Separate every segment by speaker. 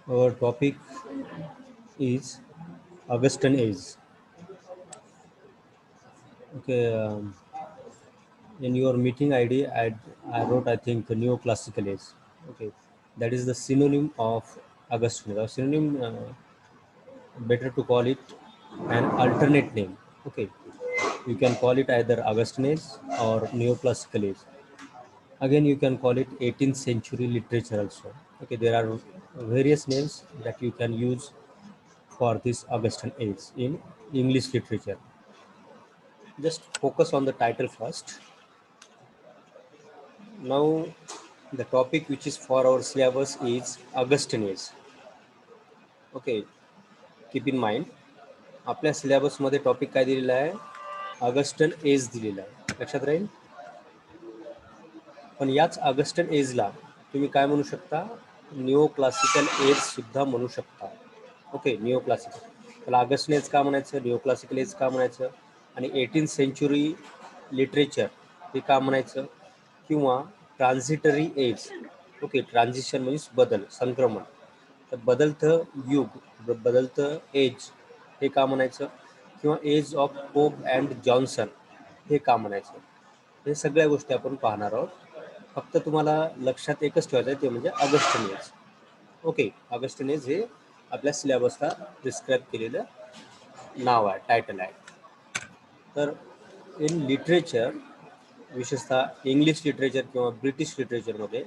Speaker 1: Our topic is Augustan age. Okay, in your meeting ID, I wrote, I think, neoclassical age. Okay, that is the synonym of Augustan. The synonym, better to call it an alternate name. Okay, you can call it either Augustan age or neoclassical age. Again, you can call it 18th century literature also. Okay, there are various names that you can use for this Augustan age in English literature. Just focus on the title first. Now, the topic which is for our syllabus is Augustan age. Okay, keep in mind, आपल्या सिलेबसमध्ये topic काय दिलेला आहे? Augustan age दिलेला आहे. लक्षात राहील. पण याच ऑगस्टन एजला तुम्ही काय म्हणू शकता? न्यू क्लासिकल एज सुद्धा म्हणू शकता. Okay, new classical. त्याला ऑगस्टन एज का म्हणायचं, न्यू क्लासिकल एज का म्हणायचं, आणि 18th सेंचुरी लिटरेचर हे का म्हणायचं, किंवा ट्रान्झिटरी एज. ओके, ट्रान्झिशन म्हणजे बदल, संक्रमण. तर बदलतं युग, बदलतं एज हे का म्हणायचं, किंवा age of Pope and Johnson हे का म्हणायचं. हे सगळ्या गोष्टी आपण पाहणार आहोत. फक्त तुम्हाला लक्षात एकच ठेवायचं आहे, ते म्हणजे Augustan age. Okay, Augustan age हे आपल्या सिलेबसला प्रिस्क्राईब केलेलं नाव आहे, टायटल आहे. तर इन लिटरेचर, विशेषतः इंग्लिश लिटरेचर किंवा ब्रिटिश लिटरेचरमध्ये,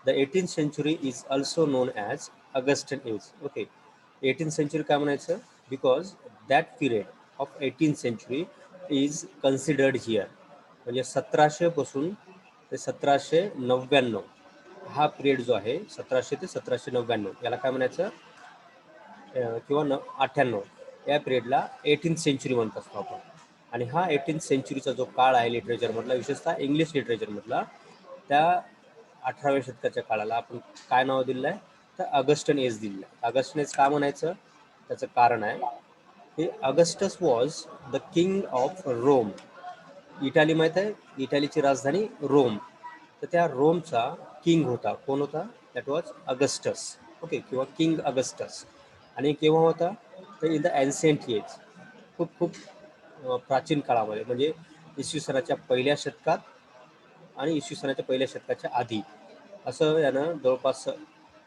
Speaker 1: the 18th century is also known as Augustan age. Okay, 18th century काय म्हणायचं, because that period of 18th century is considered here. म्हणजे 1700 पासून ते 1799 हा पिरियड जो आहे, 1700 ते 1799, याला काय म्हणायचं, किंवा 98 या पिरियडला 18th सेंचुरी म्हणत असतो आपण. आणि हा 18th सेंचुरीचा जो काळ आहे लिटरेचरमधला, विशेषतः इंग्लिश लिटरेचरमधला, त्या 18व्या शतकाच्या काळाला आपण काय नाव दिलेलं आहे, तर ऑगस्टन एज दिलेलं आहे. ऑगस्टन एज का म्हणायचं, त्याचं कारण आहे की Augustus was the king of Rome. Italy माहीत आहे, इटालीची राजधानी रोम. तर त्या रोमचा किंग होता. कोण होता? That was Augustus. ओके, किंवा किंग ऑगस्टस. आणि केव्हा होता, तर इन द एन्सेंट एज, खूप खूप प्राचीन काळामध्ये, म्हणजे इसवी सनाच्या पहिल्या शतकात आणि इसवी सनाच्या पहिल्या शतकाच्या आधी, असं यानं जवळपास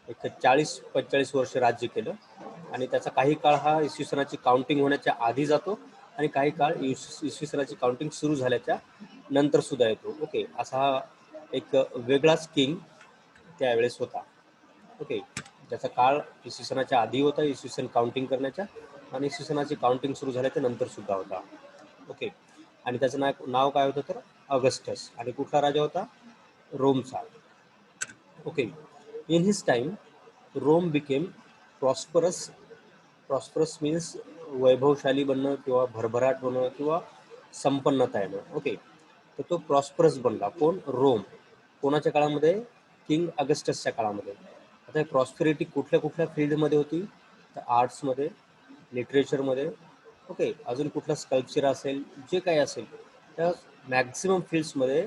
Speaker 1: एक 40-45 वर्ष राज्य केलं. आणि त्याचा काही काळ हा इसवी सनाची काउंटिंग होण्याच्या आधी जातो, आणि काही काळ इसवी सनाची काउंटिंग सुरू झाल्याच्या नंतर सुद्धा येतो. ओके, असा हा एक वेगळाच किंग त्यावेळेस होता. ओके, ज्याचा काळ इसवी सनाच्या आधी होता, इसवी सन काउंटिंग करण्याच्या, आणि इसवी सनाची काउंटिंग सुरू झाल्याच्या नंतर सुद्धा होता. ओके, आणि त्याचं नाव काय होतं, तर ऑगस्टस. आणि कुठला राजा होता? रोमचा. Okay, in his time Rome became prosperous. Prosperous means वैभवशाली बनणं, किंवा भरभराट होणं, किंवा संपन्नता येणं. ओके, तर तो प्रॉस्परस बनला. कोण? रोम. कोणाच्या काळामध्ये? किंग ऑगस्टसच्या काळामध्ये. आता हे प्रॉस्पेरिटी कुठल्या कुठल्या फील्डमध्ये होती, तर आर्ट्समध्ये, लिटरेचरमध्ये, ओके, अजून कुठला स्कल्पचर असेल, जे काही असेल, त्या मॅक्झिमम फील्ड्समध्ये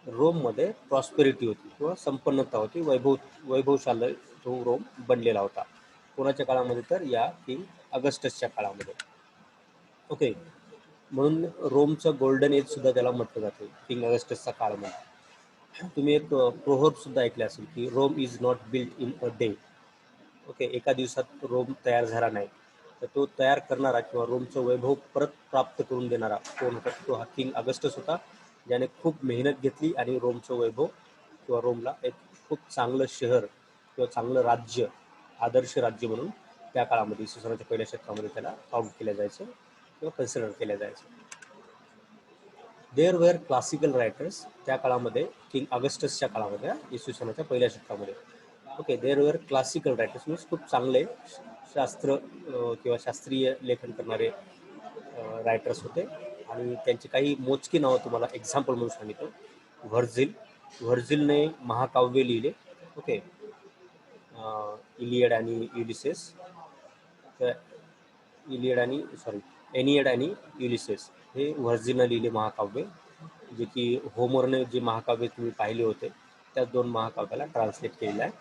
Speaker 1: रोममध्ये प्रॉस्पेरिटी होती, किंवा संपन्नता होती, वैभवशाली तो रोम बनलेला होता. कोणाच्या काळामध्ये? तर या किंग ऑगस्टसच्या काळामध्ये. ओके, म्हणून रोमचं गोल्डन एज सुद्धा त्याला म्हटलं जाते, किंग ऑगस्टसचा काळ म्हणून. तुम्ही एक प्रोव्हर्ब सुद्धा ऐकले असेल की Rome is not built in a day. Okay, एका दिवसात रोम तयार झाला नाही. तर तो तयार करणारा, किंवा रोमचं वैभव परत प्राप्त करून देणारा कोण होता? तो हा किंग ऑगस्टस होता, ज्याने खूप मेहनत घेतली आणि रोमचं वैभव, किंवा रोमला एक खूप चांगलं शहर, किंवा चांगलं राज्य, आदर्श राज्य म्हणून त्या काळामध्ये, इसवी सनाच्या पहिल्या शतकामध्ये त्याला काउंट केलं जायचं, किंवा कन्सिडर केलं जायचं. There were classical writers. त्या काळामध्ये, किंग ऑगस्टसच्या काळामध्ये, इसवी सनाच्या पहिल्या शतकामध्ये, okay, there were classical writers means खूप चांगले शास्त्र किंवा शास्त्रीय लेखन करणारे रायटर्स होते. आणि त्यांची काही मोजकी नावं तुम्हाला एक्झाम्पल म्हणून सांगितलं. व्हर्झिल. व्हर्झिलने महाकाव्य लिहिले. ओके, इलियड आणि युलिसेस. तर एनियड आणि युलिसेस हे व्हर्झिलने लिहिले महाकाव्य, जे की होमरने जे महाकाव्य तुम्ही पाहिले होते, त्या दोन महाकाव्याला ट्रान्सलेट केलेलं आहे.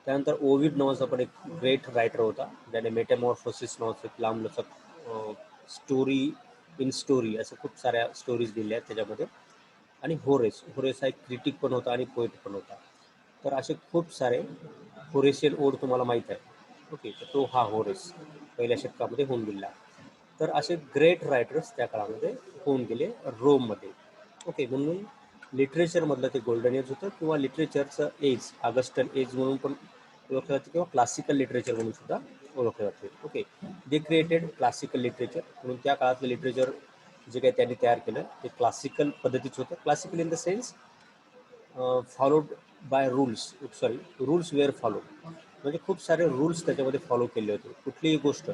Speaker 1: त्यानंतर ओविड नावाचा पण एक ग्रेट रायटर होता, ज्याने मेटामॉर्फोसिस नावाचं एक लांबलचक स्टोरी इन स्टोरी असं खूप साऱ्या स्टोरीज दिल्या आहेत त्याच्यामध्ये. आणि होरेस हा एक क्रिटिक पण होता आणि पोएट पण होता. तर असे खूप सारे होरेशियन ओड तुम्हाला माहीत आहे. ओके, तर तो हा होरेस पहिल्या शतकामध्ये होऊन गेला. तर असे ग्रेट रायटर्स त्या काळामध्ये होऊन गेले रोममध्ये. ओके, म्हणून लिटरेचरमधलं ते गोल्डन एज होतं किंवा लिटरेचरचं एज, ऑगस्टन एज म्हणून पण ओळखलं जाते किंवा क्लासिकल लिटरेचर म्हणून सुद्धा ओळखलं जाते. Okay, they created classical literature. म्हणून त्या काळातलं लिटरेचर जे काही त्यांनी तयार केलं ते क्लासिकल पद्धतीचं होतं. Classical in the sense followed by rules were follow, म्हणजे खूप सारे रूल्स त्याच्यामध्ये फॉलो केले होते. कुठलीही गोष्ट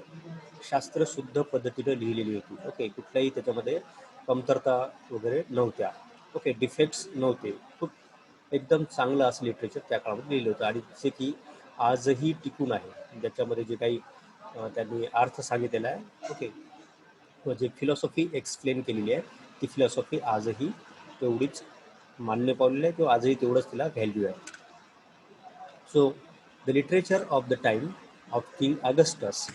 Speaker 1: शास्त्रशुद्ध पद्धतीने लिहिलेली होती. ओके, कुठल्याही त्याच्यामध्ये कमतरता वगैरे नव्हत्या. ओके, डिफेक्ट्स नव्हते. खूप एकदम चांगलं असं लिटरेचर त्या काळामध्ये लिहिलं होतं आणि जे की आजही टिकून आहे. ज्याच्यामध्ये जे काही त्यांनी अर्थ सांगितलेला आहे. ओके, जे फिलॉसॉफी एक्सप्लेन केलेली आहे ती फिलॉसॉफी आजही तेवढीच मान्य पावलेली आहे किंवा आजही तेवढंच तिला व्हॅल्यू आहे. So the literature of the time of king Augustus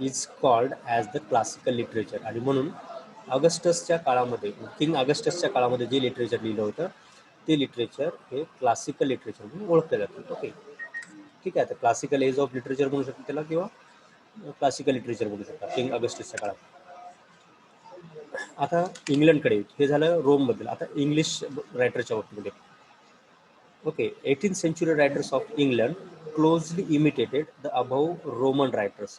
Speaker 1: is called as the classical literature. आणि म्हणून ऑगस्टसच्या काळामध्ये, किंग ऑगस्टसच्या काळामध्ये जे लिटरेचर लिहिलं होतं ते लिटरेचर हे क्लासिकल लिटरेचर म्हणून ओळखलं जातं. ओके, ठीक आहे. तर क्लासिकल एज ऑफ लिटरेचर म्हणू शकतो त्याला किंवा क्लासिकल लिटरेचर म्हणू शकता किंग ऑगस्टसच्या काळात. आता इंग्लंडकडे, हे झालं रोमबद्दल. आता इंग्लिश रायटरच्या बाबतीमध्ये, okay, 18th century writers of England closely imitated the above Roman writers.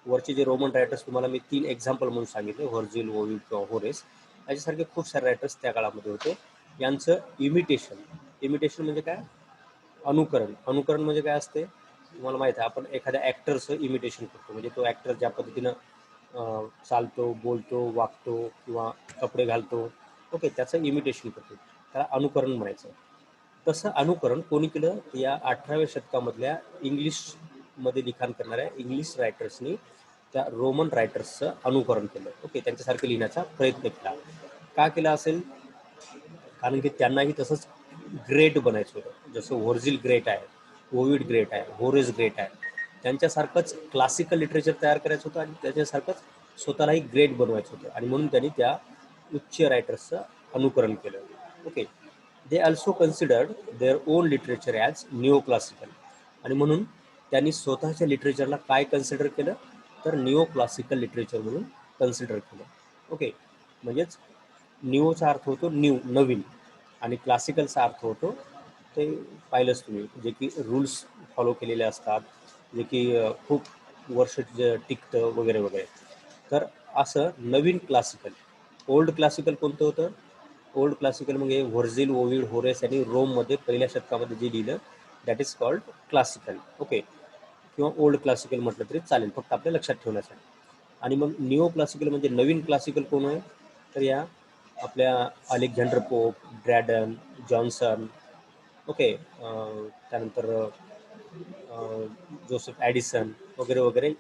Speaker 1: वरचे जे रोमन रायटर्स तुम्हाला मी 3 एक्झाम्पल म्हणून सांगितले, व्हर्जिल, ओविड किंवा होरेस, याच्यासारखे खूप सारे रायटर्स त्या काळामध्ये होते. यांचं इमिटेशन म्हणजे काय? अनुकरण म्हणजे काय असते तुम्हाला माहिती आहे. आपण एखाद्या ॲक्टरचं इमिटेशन करतो, म्हणजे तो ॲक्टर ज्या पद्धतीनं चालतो, बोलतो, वागतो किंवा कपडे घालतो, ओके, त्याचं इमिटेशन करतो, त्याला अनुकरण म्हणायचं. तसं अनुकरण कोणी केलं? या 18व्या शतकामधल्या इंग्लिशमध्ये लिखाण करणाऱ्या इंग्लिश रायटर्सनी त्या रोमन रायटर्सचं अनुकरण केलं. ओके, त्यांच्यासारखं लिहिण्याचा प्रयत्न केला. का केला असेल? कारण की त्यांनाही तसंच ग्रेट बनायचं होतं. जसं व्हर्जिल ग्रेट आहे, ओविड ग्रेट आहे, होरेस ग्रेट आहे, त्यांच्यासारखंच क्लासिकल लिटरेचर तयार करायचं होतं आणि त्याच्यासारखंच स्वतःलाही ग्रेट बनवायचं होतं. आणि म्हणून त्यांनी त्या उच्च रायटर्सचं अनुकरण केलं. Okay, they also considered their own literature as new classical. आणि म्हणून त्यांनी स्वतःच्या लिटरेचरला काय कन्सिडर केलं? तर न्यू क्लासिकल लिटरेचर म्हणून कन्सिडर केलं. ओके, म्हणजेच न्यूचा अर्थ होतो नवीन, आणि क्लासिकलचा अर्थ होतो ते पाहिलंच तुम्ही, जे की रूल्स फॉलो केलेले असतात, जे की खूप वर्ष टिकतं वगैरे वगैरे. तर असं नवीन क्लासिकल. ओल्ड क्लासिकल कोणतं होतं? ओल्ड क्लासिकल म्हणजे व्हर्जिल, ओविड, होरेस यांनी रोममध्ये पहिल्या शतकामध्ये जे लिहिलं that is called classical. Okay, किंवा ओल्ड क्लासिकल म्हटलं तरी चालेल, फक्त आपल्या लक्षात ठेवण्यासाठी. आणि मग निओ क्लासिकल म्हणजे नवीन क्लासिकल कोण आहे? तर या आपल्या अलेक्झांडर पोप, ड्रॅडन, जॉन्सन, ओके, त्यानंतर जोसेफ ॲडिसन वगैरे वगैरे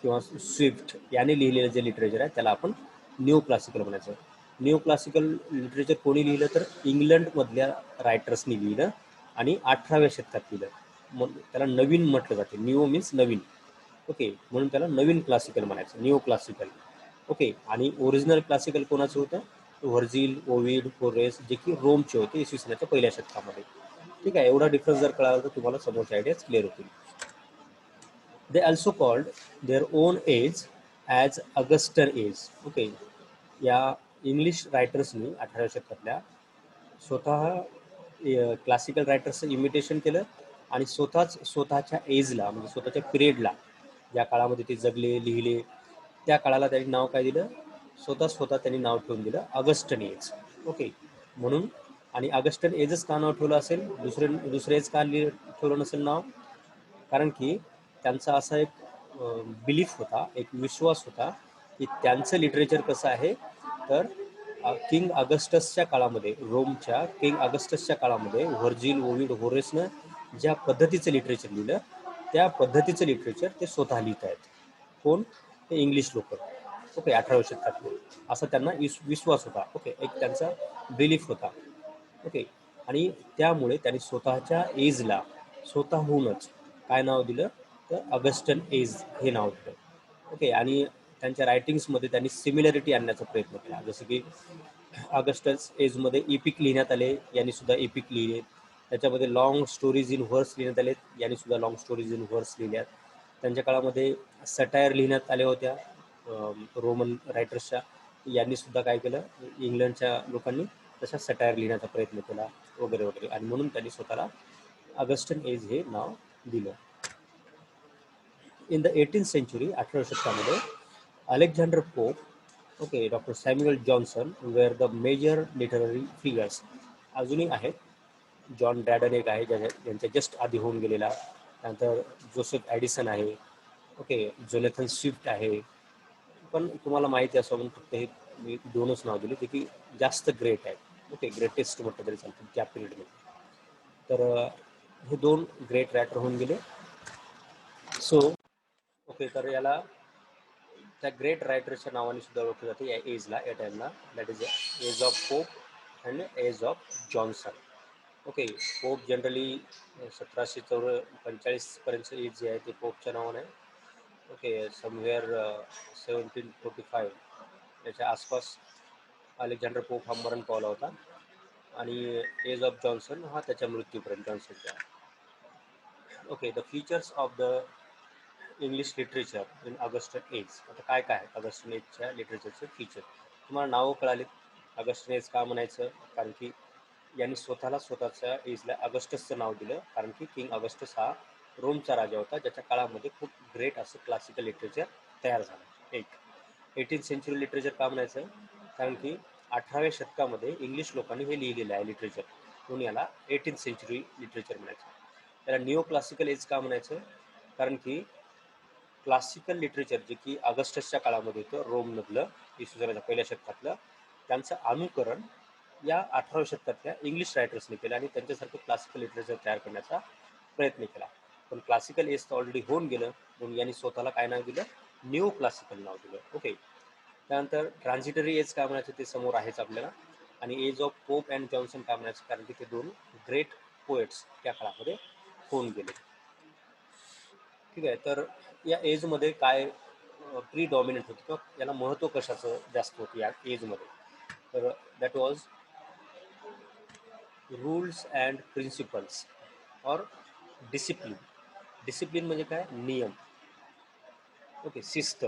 Speaker 1: किंवा स्विफ्ट याने लिहिलेलं जे लिटरेचर आहे त्याला आपण न्यू क्लासिकल म्हणायचं. न्यू क्लासिकल लिटरेचर कोणी लिहिलं? तर इंग्लंडमधल्या रायटर्सनी लिहिलं आणि 18व्या शतकात लिहिलं. मग त्याला नवीन म्हटलं जाते. न्यू मीन्स नवीन. ओके, म्हणून त्याला नवीन क्लासिकल म्हणायचं, न्यू क्लासिकल. ओके, आणि ओरिजिनल क्लासिकल कोणाचं होतं? व्हर्जिल, ओविड, होरेस, जे की रोमचे होते इसवी सनाच्या पहिल्या शतकामध्ये. ठीक आहे, एवढा डिफरन्स जर कळाला तर तुम्हाला समोरच्या आयडियाज क्लिअर होतील. They also called their own age as Augustan age. Okay, या इंग्लिश रायटर्सनी 18व्या शतकातल्या स्वतः क्लासिकल रायटर्सचं इमिटेशन केलं आणि स्वतःच्या एजला, म्हणजे स्वतःच्या पिरियडला, ज्या काळामध्ये ते जगले, लिहिले, त्या काळाला त्यांनी नाव काय दिलं? स्वतः त्यांनी नाव ठेवून दिलं ऑगस्टन एज. ओके, म्हणून. आणि ऑगस्टन एजच का नाव ठेवलं असेल? दुसरे एज का ठेवलं नसेल नाव? कारण की त्यांचा असा एक बिलीफ होता, एक विश्वास होता की त्यांचं लिटरेचर कसं आहे, तर किंग ऑगस्टसच्या काळामध्ये, रोमच्या किंग ऑगस्टसच्या काळामध्ये व्हर्जिल, ओविड, होरेसनं ज्या पद्धतीचं लिटरेचर लिहिलं त्या पद्धतीचं लिटरेचर ते स्वतः लिहित आहेत. कोण? ते इंग्लिश लोक. ओके, 18व्या शतकातले. असा त्यांना विश्वास होता. ओके, एक त्यांचा बिलीफ होता. ओके, आणि त्यामुळे त्यांनी स्वतःच्या एजला स्वतःहूनच काय नाव दिलं तर ऑगस्टन एज हे नाव दिलं. ओके. आणि त्यांच्या रायटिंग्समध्ये त्यांनी सिमिलरिटी आणण्याचा प्रयत्न केला. जसं की ऑगस्टस एजमध्ये इपिक लिहिण्यात आले, यांनी सुद्धा इपिक लिहिले. त्याच्यामध्ये लॉंग स्टोरीज इन व्हर्स लिहिण्यात आले, यांनी सुद्धा लॉंग स्टोरीज इन व्हर्स लिहिल्यात. त्यांच्या काळामध्ये सटायर लिहिण्यात आल्या होत्या रोमन रायटर्सच्या, यांनी सुद्धा काय केलं, इंग्लंडच्या लोकांनी तशा सटायर लिहिण्याचा प्रयत्न केला वगैरे वगैरे. आणि म्हणून त्यांनी स्वतःला ऑगस्टन एज हे नाव दिलं. इन द 18th सेंचुरी, 18व्या शतकामध्ये Alexander Pope, okay, doctor Samuel Johnson were the major literary figures. अजूनही आहेत. जॉन ड्रॅडन एक आहे ज्यांच्या जस्ट आधी होऊन गेलेला. त्यानंतर जोसेफ ॲडिसन आहे. ओके. जोनेथन स्विफ्ट आहे. पण तुम्हाला माहिती असं म्हणून फक्त हे मी दोनच नाव दिले, ते की जास्त ग्रेट आहेत. ओके. ग्रेटेस्ट म्हटलं तरी चालतं त्या पिरियडमध्ये. तर हे दोन ग्रेट रायटर होऊन गेले. So okay. तर याला त्या ग्रेट रायटरच्या नावाने सुद्धा ओळखलं जाते या एजला, या टाईमला. That is age of Pope and age of Johnson. Okay. Pope generally 1745 पर्यंत एज जे आहे ते पोपच्या नावाने आहे. ओके. समवेअर 1745 याच्या आसपास अलेक्झांडर पोप हा मरण पावला होता. आणि एज ऑफ जॉन्सन हा त्याच्या मृत्यूपर्यंत जॉन्सनचा. Okay. The features of the English literature in Augustan age. आता काय काय आहे ऑगस्टन एजच्या लिटरेचरचे फीचर? तुम्हाला नावं कळालीत. ऑगस्टन एज का म्हणायचं? कारण की यांनी स्वतःच्या एजला ऑगस्टसचं नाव दिलं, कारण की किंग ऑगस्टस हा रोमचा राजा होता, ज्याच्या काळामध्ये खूप ग्रेट असं क्लासिकल लिटरेचर तयार झालं. एक 18th सेंचुरी लिटरेचर का म्हणायचं? कारण की 18व्या शतकामध्ये इंग्लिश लोकांनी हे लिहिलेलं आहे लिटरेचर, म्हणून याला 18th सेंचुरी लिटरेचर म्हणायचं. त्याला निओ क्लासिकल एज का म्हणायचं? कारण की क्लासिकल लिटरेचर जे की ऑगस्टसच्या काळामध्ये होतं रोममधलं, इसवी सनाच्या पहिल्या शतकातलं, त्यांचं अनुकरण या 18व्या शतकातल्या इंग्लिश रायटर्सने केलं आणि त्यांच्यासारखं क्लासिकल लिटरेचर तयार करण्याचा प्रयत्न केला. पण क्लासिकल एज तर ऑलरेडी होऊन गेलं, म्हणून यांनी स्वतःला काय नाव दिलं? न्यू क्लासिकल नाव दिलं. ओके. त्यानंतर ट्रान्झिटरी एज काय म्हणायचं ते समोर आहेच आपल्याला. आणि age of Pope and Johnson काय म्हणायचं? कारण की ते दोन ग्रेट पोएट्स त्या काळामध्ये होऊन गेले. ठीक आहे. तर या एजमध्ये काय प्री डॉमिनंट होतं किंवा याला महत्त्व कशाचं जास्त होतं या एजमध्ये? तर that was rules and principles और डिसिप्लिन. डिसिप्लिन म्हणजे काय? नियम. ओके. शिस्त.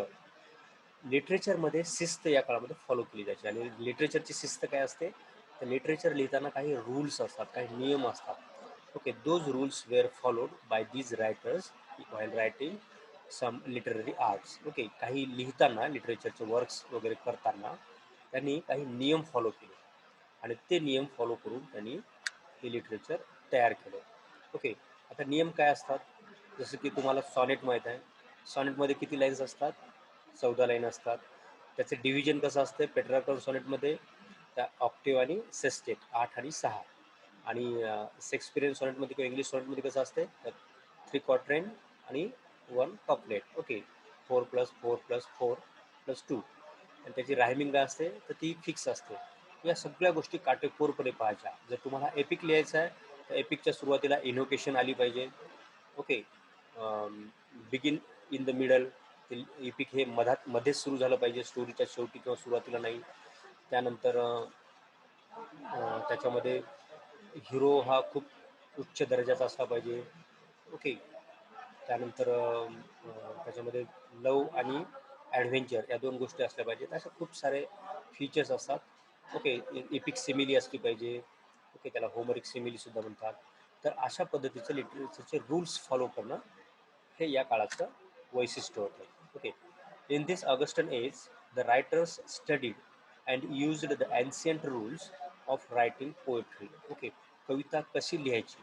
Speaker 1: लिटरेचरमध्ये शिस्त या काळामध्ये फॉलो केली जायची. आणि लिटरेचरची शिस्त काय असते? तर लिटरेचर लिहिताना काही रूल्स असतात, काही नियम असतात. Okay. Those rules were followed by these writers while writing some literary arts. Okay. काही लिहिताना लिटरेचरचे वर्क्स वगैरे करताना त्यांनी काही नियम फॉलो केले आणि ते नियम फॉलो करून त्यांनी हे लिटरेचर तयार केलं. ओके. आता नियम काय असतात? जसं की तुम्हाला सॉनेट माहीत आहे. सॉनेटमध्ये किती लाईन्स असतात? 14 लाईन असतात. त्याचं डिव्हिजन कसं असतं? पेट्रार्कल सॉनेटमध्ये त्या ऑक्टेव्ह आणि सेस्टेट 8 आणि 6. आणि शेक्सपिरियन सॉनेटमध्ये किंवा इंग्लिश सॉनेटमध्ये कसं असते? तर 3 क्वार्टरेन आणि 1 कपलेट. ओके. 4+4+4+2. आणि त्याची रायमिंग काय असते? तर ती फिक्स असते. या सगळ्या गोष्टी काटेकोरपणे पाहायच्या. जर तुम्हाला एपिक लिहायचं आहे तर एपिकच्या सुरुवातीला इनोकेशन आली पाहिजे. Okay. Begin in the middle. ते एपिक हे मध्येच सुरू झालं पाहिजे, स्टोरीच्या शेवटी किंवा सुरुवातीला नाही. त्यानंतर त्याच्यामध्ये हिरो हा खूप उच्च दर्जाचा असला पाहिजे. ओके. त्यानंतर त्याच्यामध्ये लव आणि ॲडव्हेंचर या दोन गोष्टी असल्या पाहिजेत. असे खूप सारे फीचर्स असतात. ओके. एपिक सिमिली असली पाहिजे. ओके. त्याला होमरिक सिमिलीसुद्धा म्हणतात. तर अशा पद्धतीचं लिटरेचरचे रूल्स फॉलो करणं हे या काळाचं वैशिष्ट्य होतं. Okay. In this Augustan age the writers studied and used the ancient rules of writing poetry. Okay. कविता कशी लिहायची,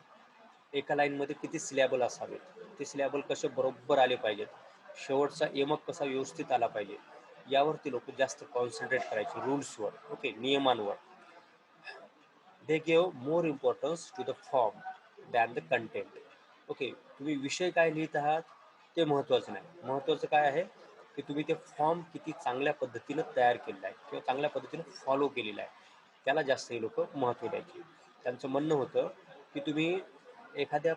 Speaker 1: एका लाईनमध्ये किती सिलॅबल असावेत, ते सिलॅबल कसे बरोबर आले पाहिजेत, शेवटचा यमक कसा व्यवस्थित आला पाहिजे, यावरती लोक जास्त कॉन्सन्ट्रेट करायचे, रूल्सवर. ओके. नियमांवर. They gave more importance to the form than the content. Okay. तुम्ही विषय काय लिहित आहात ते महत्त्वाचं नाही. महत्त्वाचं काय आहे की तुम्ही ते फॉर्म किती चांगल्या पद्धतीनं तयार केलेला आहे किंवा चांगल्या पद्धतीनं फॉलो केलेला आहे, त्याला जास्त हे लोक महत्त्व द्यायचे. त्यांचं म्हणणं होतं की तुम्ही एखाद्या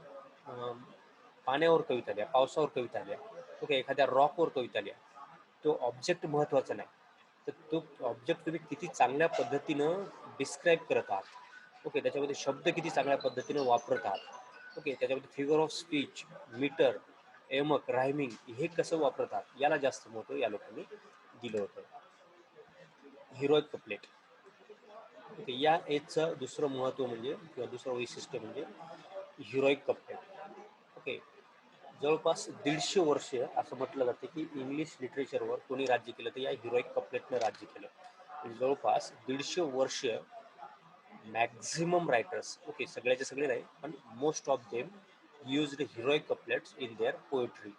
Speaker 1: पाण्यावर कविता लिहा, पावसावर कविता लिहा, ओके, एखाद्या रॉकवर कविता लिहा. तो ऑब्जेक्ट महत्त्वाचा नाही, तर तो ऑब्जेक्ट तुम्ही किती चांगल्या पद्धतीनं डिस्क्राईब करत आहात, ओके, त्याच्यामध्ये शब्द किती चांगल्या पद्धतीनं वापरत आहात, ओके, त्याच्यामध्ये फिगर ऑफ स्पीच, मीटर, एमक, रायमिंग हे कसं वापरत आहात याला जास्त महत्त्व या लोकांनी दिलं होतं. हिरोईक कपलेट, ओके, या एजचं दुसरं महत्त्व म्हणजे किंवा दुसरं वैशिष्ट्य म्हणजे हिरोईक कपलेट. ओके, जवळपास 150 वर्ष असं म्हटलं जातं की इंग्लिश लिटरेचरवर कोणी राज्य केलं तर या हिरोईक कपलेटनं राज्य केलं. म्हणजे जवळपास 150 वर्ष मॅक्झिमम रायटर्स, ओके, सगळ्याचे सगळे नाही पण most of them used heroic couplets in their poetry.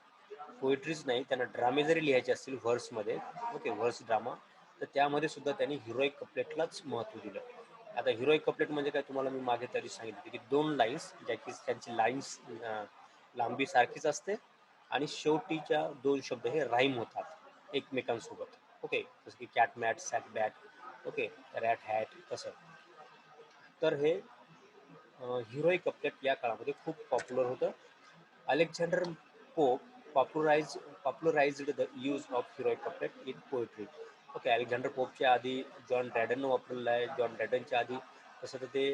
Speaker 1: Poetries नाही, त्यांना ड्रामे जरी लिहायचे असतील व्हर्समध्ये, ओके, व्हर्स ड्रामा, तर त्यामध्ये सुद्धा त्यांनी हिरोईक कपलेटलाच महत्त्व दिलं. आता हिरोईक कपलेट म्हणजे काय तुम्हाला मी मागे तरी सांगितलं की 2 लाईन्स ज्या की त्यांची लाईन्स लांबी सारखीच असते आणि शेवटीच्या 2 शब्द हे राईम होतात एकमेकांसोबत, ओके, जसं की कॅट मॅट, सॅट बॅट, ओके, रॅट हॅट, तसं. तर हे हिरोईक कपलेट या काळामध्ये खूप पॉप्युलर होतं. Alexander Pope popularised the use of heroic couplet in poetry. Okay, Alexander पोपच्या आधी जॉन ड्रॅडननं वापरलेलं आहे. जॉन ड्रॅडनच्या आधी तसं तर ते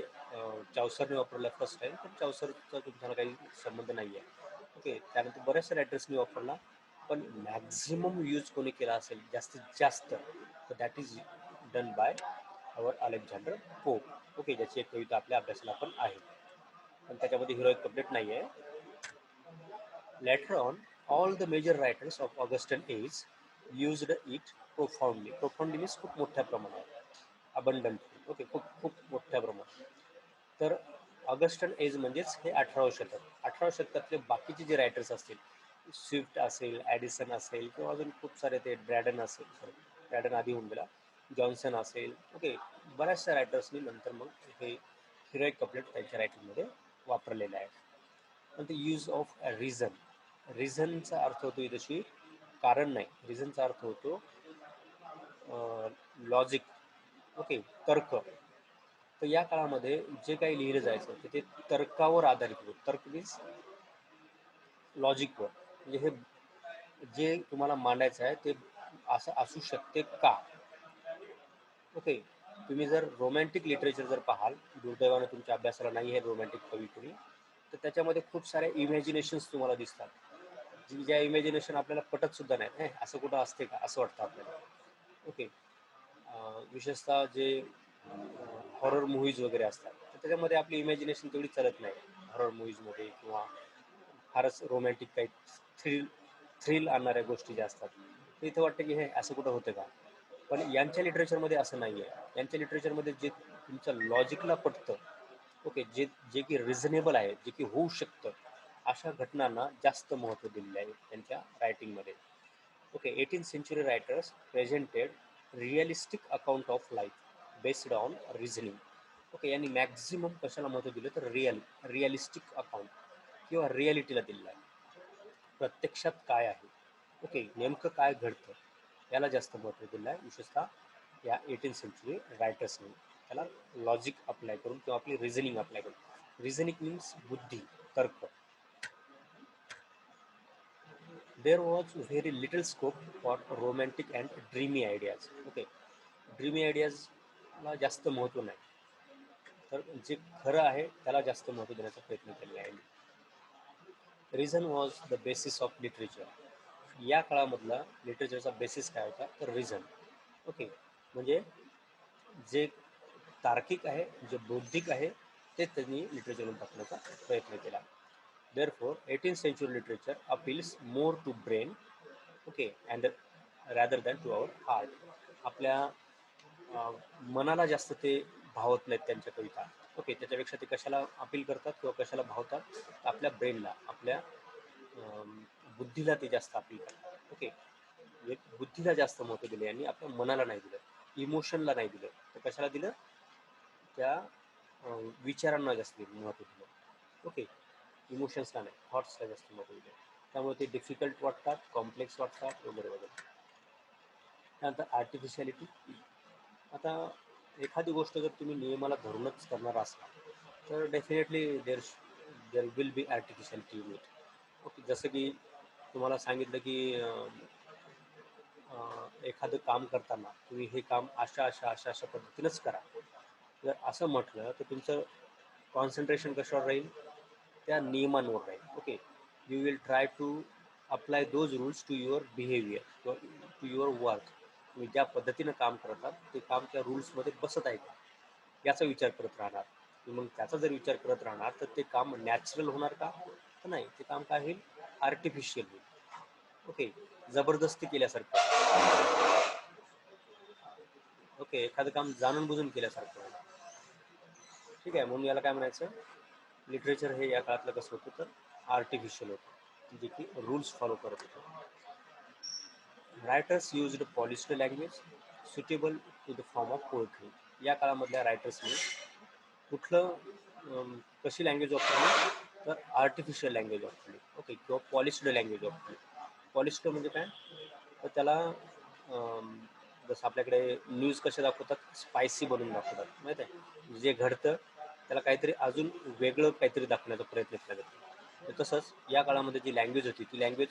Speaker 1: चौसरने वापरलं आहे फर्स्ट टाईम, पण चौसरचा तुमच्याला काही संबंध नाही आहे. ओके, त्यानंतर बऱ्याचशा रायटर्सनी वापरला, पण मॅक्झिमम यूज कोणी केला असेल जास्तीत जास्त, तर that is done by our Alexander Pope. Okay, ज्याची एक कविता आपल्या अभ्यासाला पण आहे, पण त्याच्यामध्ये हिरोईक कपलेट नाही आहे. Later on, all the major writers of Augustan age used it profoundly. Profoundly means खूप मोठ्या प्रमाणात, abundantly, ओके, खूप खूप मोठ्या प्रमाणात. तर ऑगस्टन एज म्हणजेच हे 18वं शतक. 18व्या शतकातले बाकीचे जे रायटर्स असतील, स्विफ्ट असेल, ॲडिसन असेल किंवा अजून खूप सारे ते ड्रॅडन असेल, सॉरी ड्रॅडन आधी होऊन गेला, जॉन्सन असेल, ओके, बऱ्याचशा रायटर्सनी नंतर मग हे हिरोईक कपलेट त्यांच्या रायटिंगमध्ये वापरलेले आहे. नंतर यूज ऑफ रिझन. रिझनचा अर्थ होतो इथशी कारण नाही, रिझनचा अर्थ होतो लॉजिक, ओके, तर्क. तर या काळामध्ये जे काही लिहिलं जायचं ते तर्कावर आधारित होतं. तर्क मीन्स लॉजिकवर, म्हणजे हे जे तुम्हाला मांडायचं आहे ते असं असू शकते का, ओके. तुम्ही जर रोमॅन्टिक लिटरेचर जर पाहाल, दुर्दैवानं तुमच्या अभ्यासाला नाही आहे रोमॅन्टिक कवी कोणी, तर त्याच्यामध्ये खूप साऱ्या इमॅजिनेशन्स तुम्हाला दिसतात, ज्या इमॅजिनेशन आपल्याला पटत सुद्धा नाही, असं कुठं असते का असं वाटतं आपल्याला, ओके. विशेषतः जे हॉरर मूव्हीज वगैरे असतात, तर त्याच्यामध्ये आपली इमॅजिनेशन तेवढी चालत नाही हॉरर मूव्हीजमध्ये, किंवा फारच रोमॅन्टिक काही थ्रिल आणणाऱ्या गोष्टी ज्या असतात, तर इथं वाटतं की हे असं कुठं होतं का. पण यांच्या लिटरेचरमध्ये असं नाही आहे. यांच्या लिटरेचरमध्ये जे तुमच्या लॉजिकला पटतं, ओके, जे जे की रिझनेबल आहे, जे की होऊ शकतं, अशा घटनांना जास्त महत्त्व दिलेलं आहे त्यांच्या रायटिंगमध्ये. Okay, 18th century writers presented realistic account of life based on reasoning. Okay, यांनी मॅक्झिमम कशाला महत्त्व दिलं तर रिअलिस्टिक अकाउंट किंवा रिॲलिटीला दिलेलं आहे. प्रत्यक्षात काय आहे, ओके, नेमकं काय घडतं याला जास्त महत्त्व दिलं आहे, विशेषतः या 18th सेंचुरी रायटर्सनी. त्याला लॉजिक अप्लाय करून किंवा आपली रिझनिंग अप्लाय करून. रिझनिंग मीन्स बुद्धी, तर्क. There was very little scope for romantic and dreamy ideas. Okay, dreamy आयडियाजला जास्त महत्त्व नाही, तर जे खरं आहे त्याला जास्त महत्त्व देण्याचा प्रयत्न केलेला आहे. Reason was the basis of literature. या काळामधला लिटरेचरचा बेसिस काय होता तर रिझन, ओके, म्हणजे जे तार्किक आहे, जे बौद्धिक आहे, ते त्यांनी लिटरेचरमध्ये टाकण्याचा प्रयत्न केला. Therefore 18th century literature appeals more to brain, okay, and rather than to our heart. आपल्या मनाला जास्त ते भावत नाहीत त्यांच्या कविता, ओके, त्याच्यापेक्षा ते कशाला अपील करतात किंवा कशाला भावतात, आपल्या ब्रेनला, आपल्या बुद्धीला ते जास्त अपील करतात, ओके. म्हणजे बुद्धीला जास्त महत्त्व दिलं यांनी, आपल्या मनाला नाही दिलं, इमोशनला नाही दिलं, तर कशाला दिलं, त्या विचारांना जास्त महत्त्व दिलं, ओके, इमोशन्सला नाही, थॉट्सला जास्त महत्त्व दिलं. त्यामुळे ते डिफिकल्ट वाटतात, कॉम्प्लेक्स वाटतात, वगैरे वगैरे. त्यानंतर आर्टिफिशियलिटी. आता एखादी गोष्ट जर तुम्ही नियमाला धरूनच करणार असाल तर definitely there will be artificiality in it. Okay, जसं की तुम्हाला सांगितलं की एखादं काम करताना तुम्ही हे काम अशा पद्धतीनंच करा. जर असं म्हटलं तर तुमचं कॉन्सन्ट्रेशन कशावर राहील? त्या नियमांवर राहील. Okay. You will try to apply those rules to your behaviour किंवा टू युअर वर्क. तुम्ही ज्या पद्धतीनं काम करतात ते काम त्या रूल्समध्ये बसत आहे का? याचा विचार करत राहणार. मग त्याचा जर विचार करत राहणार तर ते काम नॅचरल होणार का? तर नाही. ते काम काय होईल? आर्टिफिशियल होईल. ओके. जबरदस्ती केल्यासारखं. ओके. एखादं काम जाणून बुजून केल्यासारखं. ठीक आहे. म्हणून याला काय म्हणायचं? लिटरेचर हे या काळातलं कसं होतं तर आर्टिफिशियल होतं, जे की रूल्स फॉलो करत होतं. Writers used polished language suitable to the form of poetry. या काळामधल्या रायटर्सनी कुठलं कशी लँग्वेज वापरली तर आर्टिफिशियल लँग्वेज वापरली. ओके. किंवा पॉलिश्ड लँग्वेज वापरली. पॉलिश्ड म्हणजे काय? तर त्याला जसं आपल्याकडे न्यूज कशा दाखवतात, स्पायसी बनवून दाखवतात माहीत आहे. जे घडतं त्याला काहीतरी अजून वेगळं काहीतरी दाखवण्याचा प्रयत्न केला जातो. तसंच या काळामध्ये जी लँग्वेज होती ती लँग्वेज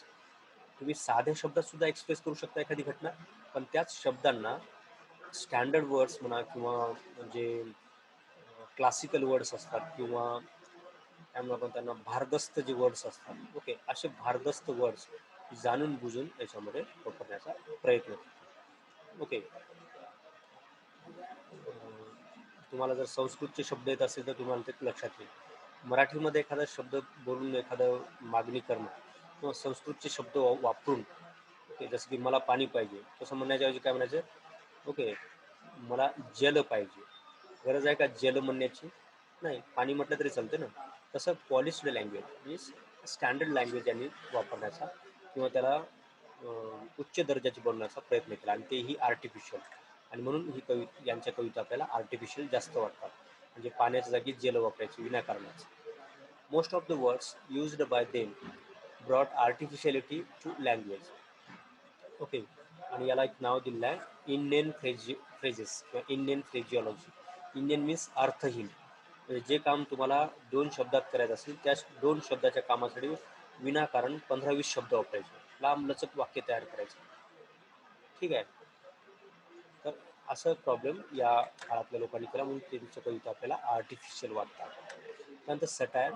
Speaker 1: तुम्ही साध्या शब्दात सुद्धा एक्सप्रेस करू शकता एखादी घटना, पण त्याच शब्दांना स्टँडर्ड वर्ड्स म्हणा किंवा म्हणजे क्लासिकल वर्ड्स असतात किंवा त्यामुळे आपण त्यांना भारदस्त जे वर्ड्स असतात, ओके, असे भारदस्त वर्ड्स जाणून बुजून याच्यामध्ये वापरण्याचा प्रयत्न करतो. ओके. तुम्हाला जर संस्कृतचे शब्द येत असेल तर तुम्हाला ते लक्षात येईल. मराठीमध्ये एखादा शब्द बोलून एखादं मागणी करणं किंवा संस्कृतचे शब्द वापरून, ओके, जसं की मला पाणी पाहिजे तसं म्हणण्याच्या ऐवजी काय म्हणायचं? ओके, मला जल पाहिजे. गरज आहे का जल म्हणण्याची? नाही, पाणी म्हटलं तरी चालतं ना. तसं polished language means standard language यांनी वापरण्याचा किंवा त्याला उच्च दर्जाची बनवण्याचा प्रयत्न केला आणि तेही आर्टिफिशियल. आणि म्हणून ही यांच्या कविता आपल्याला आर्टिफिशियल जास्त वाटतात. म्हणजे पाण्याच्या जागी जल वापरायची विनाकारणाचं. Most of the words used by them brought artificiality to language. Okay. आणि याला एक नाव दिलेलं आहे इंडियन फ्रेजेस किंवा इंडियन फ्रेजिओलॉजी. इंडियन मीन्स अर्थहीन. म्हणजे जे काम तुम्हाला 2 शब्दात करायचं असेल त्या 2 शब्दाच्या कामासाठी विनाकारण 15-20 शब्द वापरायचे. लांबलचक वाक्य तयार करायचे. ठीक आहे. तर असं प्रॉब्लेम या काळातल्या लोकांनी केला म्हणून त्यांच्या कविता आपल्याला आर्टिफिशियल वाटतात. त्यानंतर सटायर.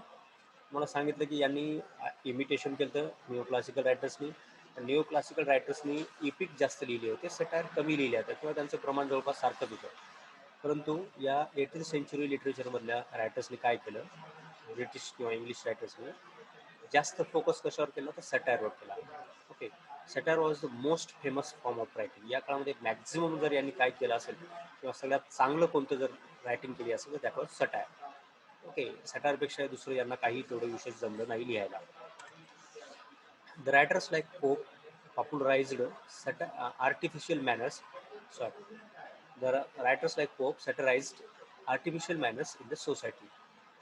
Speaker 1: मला सांगितलं की यांनी इमिटेशन केलं तर न्यू क्लासिकल रायटर्सनी. न्यू क्लासिकल रायटर्सनी इपिक जास्त लिहिले होते, सटायर कमी लिहिले होते किंवा त्यांचं प्रमाण जवळपास सारखंच होतं. परंतु या 18th सेंचुरी लिटरेचरमधल्या रायटर्सनी काय केलं, ब्रिटिश किंवा इंग्लिश रायटर्सनी जास्त फोकस कशावर केला तर सटायरवर केला. Okay. Satire was the most famous form of writing. या काळामध्ये मॅक्झिमम जर यांनी काय केलं असेल किंवा सगळ्यात चांगलं कोणतं जर रायटिंग केली असेल तर दॅट वॉज सटायर. ओके. सटायरपेक्षा दुसरं यांना काही तेवढं विशेष जमलं नाही लिहायला. The writers like pope popularized artificial manners. Sorry. The writers like Pope satirized artificial manners in the society.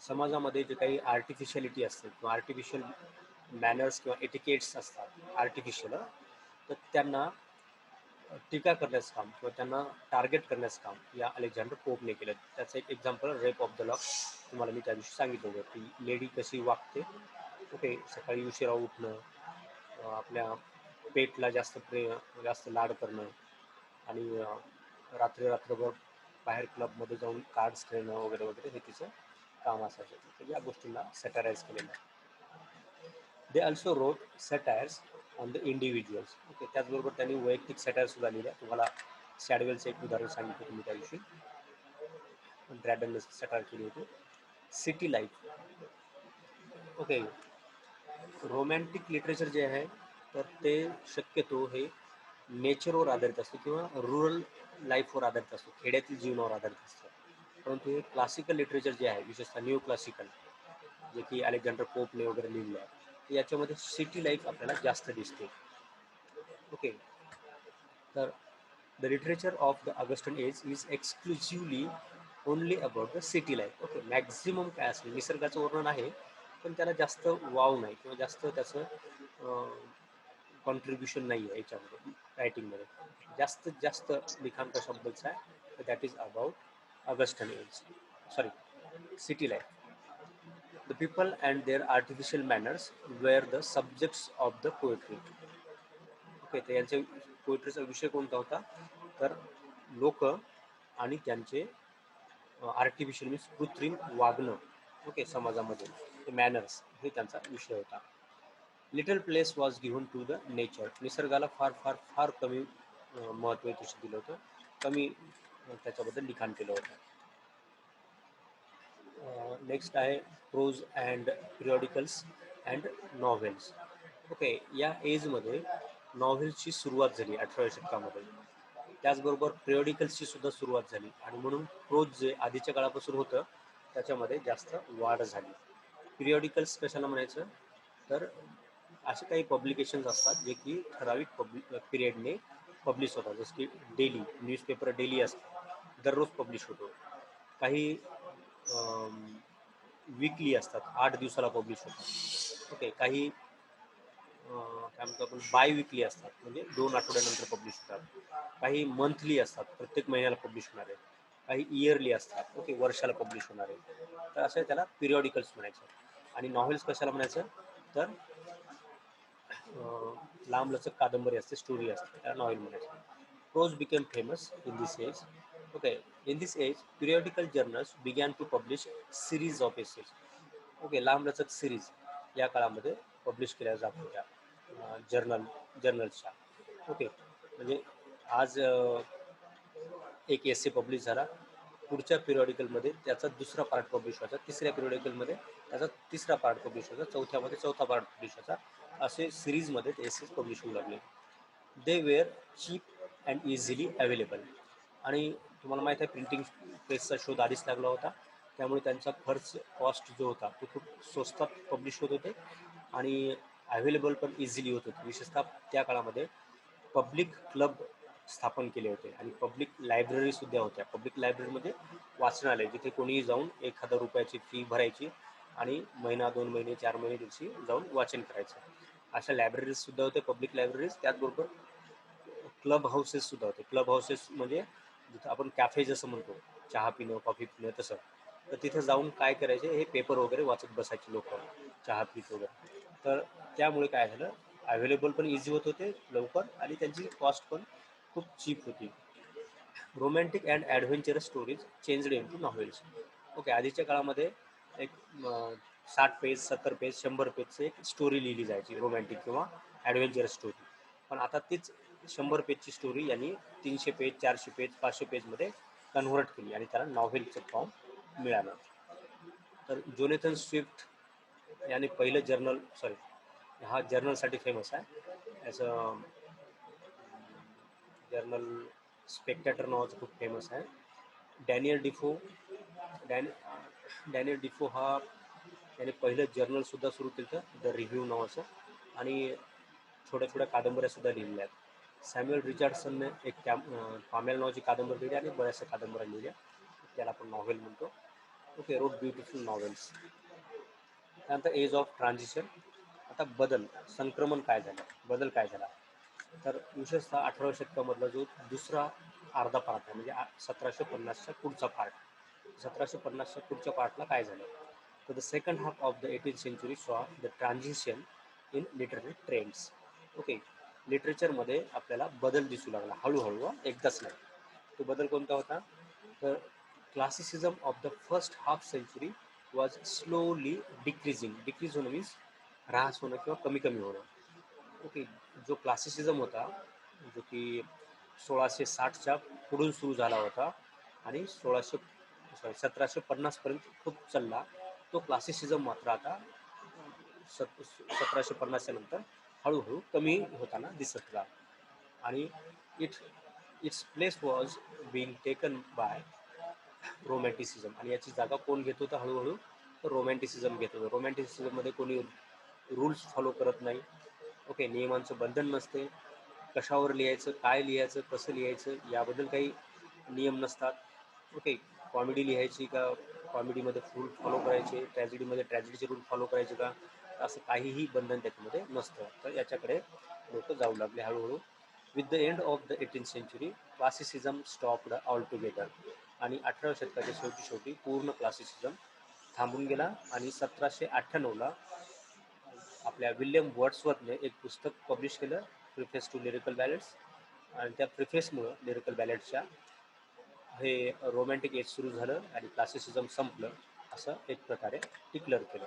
Speaker 1: समाजामध्ये जे काही आर्टिफिशियलिटी असते किंवा आर्टिफिशियल मॅनर्स किंवा एटिकेट्स असतात आर्टिफिशियल, तर त्यांना टीका करण्याचं काम किंवा त्यांना टार्गेट करण्याचं काम या अलेक्झांडर पोपने केलं. त्याचं एक example rape of the lock तुम्हाला मी त्या दिवशी सांगितलं होतं की लेडी कशी वागते. ओके. सकाळी उशिरा उठणं, आपल्या पेटला जास्त लाड करणं आणि रात्रभर बाहेर क्लबमध्ये जाऊन कार्ड्स खेळणं वगैरे वगैरे हे तिचं काम असायचं. तर या गोष्टींना सॅटराईज केलेलं आहे. They also wrote satires on the individuals. Okay. त्याचबरोबर त्यांनी वैयक्तिक सॅटायर सुद्धा लिहिल्या. तुम्हाला शॅडवेलचं एक उदाहरण सांगितलं तुम्ही त्या दिवशी. ड्रॅडनने सॅटायर केली होती. City life. Okay. Romantic literature जे आहे तर ते शक्यतो हे नेचरवर आधारित असतं किंवा रुरल लाईफवर आधारित असतो, खेड्यातील जीवनावर आधारित असतं. परंतु हे क्लासिकल लिटरेचर जे आहे विशेषतः न्यू क्लासिकल, जे की अलेक्झांडर पोपने वगैरे लिहिलं आहे, याच्यामध्ये सिटी लाईफ आपल्याला जास्त दिसते. ओके. तर the literature of the Augustan age is exclusively only about the city life. Okay. Maximum काय असेल निसर्गाचं वर्णन आहे, पण त्याला जास्त वाव नाही किंवा जास्त त्याचं कॉन्ट्रीब्युशन नाही आहे याच्यामध्ये रायटिंगमध्ये. जास्तीत जास्त लिखाण कशाबद्दलचं आहे तर that is about Augustan age, sorry, city life. The people and their artificial manners were the subjects of the poetry. Okay, तर यांच्या पोएट्रीचा विषय कोणता होता, तर लोक आणि त्यांचे आर्टिफिशियल मीन्स कृत्रिम वागणं, ओके, समाजामध्ये ते मॅनर्स, हे त्यांचा विषय होता. Little place was given to the nature. निसर्गाला फार फार फार कमी महत्त्व तसे दिलं होतं, कमी त्याच्याबद्दल लिखाण केलं होतं. नेक्स्ट आहे prose and periodicals and novels. Okay, या एजमध्ये नॉव्हेल्सची सुरुवात झाली 18व्या शतकामध्ये. त्याचबरोबर पिरियॉडिकल्सची सुद्धा सुरुवात झाली आणि म्हणून प्रोज जे आधीच्या काळापासून होतं त्याच्यामध्ये जास्त वाढ झाली. पिरियॉडिकल्स कशाला म्हणायचं, तर असे काही पब्लिकेशन्स असतात जे की ठराविक पिरियडने पब्लिश होतात. जसं की डेली न्यूजपेपर डेली असतात, दररोज पब्लिश होतो. काही वीकली असतात, 8 दिवसाला पब्लिश होतात. ओके, काही काय म्हणतो आपण बाय विकली असतात, म्हणजे 2 आठवड्यानंतर पब्लिश होतात. काही मंथली असतात, प्रत्येक महिन्याला पब्लिश होणारे. काही इयरली असतात, ओके, वर्षाला पब्लिश होणारे. तर असं त्याला पिरियॉडिकल्स म्हणायचं. आणि नॉव्हेल्स कशाला म्हणायचं, तर लांबलचक कादंबरी असते, स्टोरी असते, त्याला नॉव्हेल म्हणायचं. Prose became famous in this age. Okay, in this age, periodical journals began to publish series of essays. Okay, लांबलचक सिरीज या काळामध्ये पब्लिश केल्या जात होत्या जर्नल्सच्या. ओके, म्हणजे आज एक एसे पब्लिश झाला, पुढच्या पिरियॉडिकलमध्ये त्याचा दुसरा पार्ट पब्लिश व्हायचा, तिसऱ्या पिरियॉडिकलमध्ये त्याचा तिसरा पार्ट पब्लिश व्हायचा, चौथ्यामध्ये चौथा पार्ट पब्लिश व्हायचा. असे सिरीजमध्ये ते एसेस पब्लिश होऊ लागले. They were cheap and easily available. आणि तुम्हाला माहीत आहे प्रिंटिंग प्रेसचा शोध आधीच लागला होता, त्यामुळे त्यांचा खर्च कॉस्ट जो होता तो खूप स्वस्तात पब्लिश होत होते आणि अवेलेबल पण इझिली होत होते. विशेषतः त्या काळामध्ये पब्लिक क्लब स्थापन केले होते आणि पब्लिक लायब्ररीसुद्धा होत्या. पब्लिक लायब्ररीमध्ये वाचनालय, जिथे कोणीही जाऊन 1000 रुपयाची फी भरायची आणि महिना 2 महिने 4 महिने दिवशी जाऊन वाचन करायचं. अशा लायब्ररीजसुद्धा होते, पब्लिक लायब्ररीज. त्याचबरोबर क्लब हाऊसेससुद्धा होते. क्लब हाऊसेस म्हणजे जिथं आपण कॅफे जसं म्हणतो, चहा पिणं, कॉफी पिणं, तसं. तर तिथं जाऊन काय करायचे, हे पेपर वगैरे वाचत बसायचे लोक, चहा पीत वगैरे. तर त्यामुळे काय झालं, अवेलेबल पण इझी होत होते लवकर आणि त्यांची कॉस्ट पण खूप चीप होती. Romantic and adventurous stories changed into novels. Okay, आधीच्या काळामध्ये एक 60 पेज 70 पेज 100 पेजचं एक स्टोरी लिहिली जायची, रोमॅन्टिक किंवा ॲडव्हेंचरस स्टोरी. पण आता तीच 100 पेजची स्टोरी यांनी 300 पेज 400 पेज 500 पेजमध्ये कन्व्हर्ट केली आणि त्याला नॉव्हेलचं फॉर्म मिळालं. तर जोनेथन स्विफ्ट याने पहिलं हा जर्नलसाठी फेमस आहे. याचं जर्नल स्पेक्टॅटर नावाचं खूप फेमस आहे. डॅनियल डिफो डॅन डॅनियल डिफो हा त्याने पहिलं जर्नलसुद्धा सुरू केलं होतं, द रिव्ह्यू नावाचं, आणि छोट्या छोट्या कादंबऱ्यासुद्धा लिहिलेल्या आहेत. सॅम्युअल रिचर्डसनने एक पामेल नावाची कादंबरी लिहिली आणि बऱ्याचशा कादंबऱ्या लिहिल्या, त्याला आपण नॉव्हेल म्हणतो. Okay, road beautiful novels. त्यानंतर एज ऑफ ट्रान्झिशन. आता संक्रमण काय झालं, बदल काय झाला, तर विशेषतः 18व्या शतकामधला जो दुसरा अर्धा पार्ट आहे, म्हणजे 1750च्या पुढचा पार्ट, 1750च्या पुढच्या पार्टला काय झालं, तर the second half of the 18th century saw the transition in literary trends. Okay, लिटरेचरमध्ये आपल्याला बदल दिसू लागला हळूहळू, एकदाच नाही. तो बदल कोणता होता, तर classicism of the first half century was slowly decrease होणं मीन्स ऱ्हास होणं किंवा कमी कमी होणं. ओके, जो क्लासिसिझम होता, जो की 1660च्या पुढून सुरू झाला होता आणि 1750पर्यंत खूप चालला, तो क्लासिसिझम मात्र आता 1750च्या नंतर हळूहळू कमी होताना दिसत राहा. आणि its place was being taken by romanticism. आणि याची जागा कोण घेत होतं हळूहळू, तर रोमॅन्टिसिझम घेत होतं. रोमॅन्टिसिझममध्ये कोणी रूल्स फॉलो करत नाही. ओके, नियमांचं बंधन नसते, कशावर लिहायचं, काय लिहायचं, कसं लिहायचं याबद्दल काही नियम नसतात. ओके, कॉमेडी लिहायची का कॉमेडीमध्ये रूल फॉलो करायचे, ट्रॅजेडीमध्ये ट्रॅजेडीचे रूल फॉलो करायचे का, असं काहीही बंधन त्याच्यामध्ये नसतं. तर याच्याकडे लोक जाऊ लागले हळूहळू. With the end of the 18th century classicism stopped all together. आणि 18व्या शतकाच्या शेवटी पूर्ण क्लासिसिझम थांबून गेला आणि 1798ला आपल्या विल्यम वर्ड्सवर्थने एक पुस्तक पब्लिश केलं, प्रिफेस टू लिरिकल बॅलेट्स. आणि त्या प्रिफेसमुळं लिरिकल बॅलेट्सच्या हे रोमॅन्टिक एज सुरू झालं आणि क्लासिसिझम संपलं, असं एक प्रकारे डिक्लेअर केलं.